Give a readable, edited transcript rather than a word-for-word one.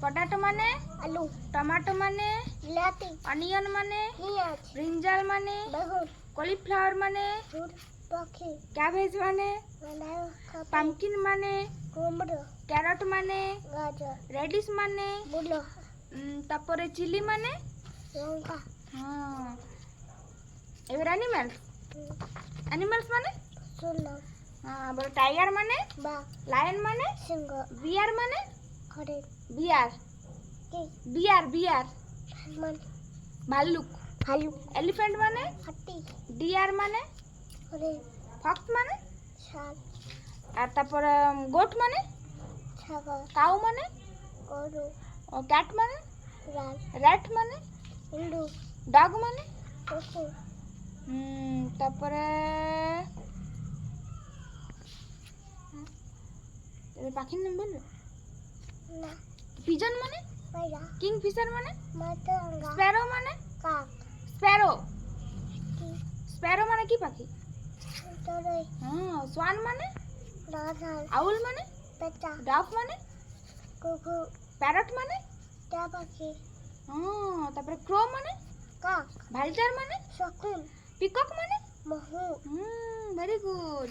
potato মানে আলু, tomato মানে বিলাতি, অনিয়ন মানে পেঁয়াজ, ব্রিঞ্জাল মানে বেগুন, কলিফ্লাওয়ার মানে ফুল পাখি, ক্যাবেজ মানে বাঁধাকপি, পামকিন মানে কুমড়ো, ক্যারট মানে গাজর, রেডিশ মানে মূলো, তারপরে চিলি মানে লঙ্কা, হ্যাঁ এবার অ্যানিমালস মানে শূন্য, হ্যাঁ বলো টাইগার মানে বাঘ, লায়ন মানে সিংহ, বিয়ার মানে হরিণ, বিয়ার কি, বিয়ার সালমান, ভাল্লুক ভালু, এলিফ্যান্ট মানে হাতি, ডিয়ার মানে হরিণ, ফক্স মানে ষাঁড়, আর তারপরে গোট মানে ছাগল, কাউ মানে গরু, ক্যাট মানে রাজ, র্যাট মানে ইন্দু, ডগ মানে কুকুর, তারপরে পাখির নাম বলবে না, পিজন মানে পায়রা, কিংফিশার মানে মাতঙ্গা, স্প্যারো মানে কাক, স্প্যারো কি, স্প্যারো মানে কি পাখি চড়ুই, হ্যাঁ সোয়ান মানে রাধাল, আউল মানে পেঁচা, ডাক মানে কুকুর, প্যারট মানে টিয়া পাখি, তারপরে ক্রো মানে কাক, ভালচার মানে শকুন, পিকক মানে মহু, ভেরি গুড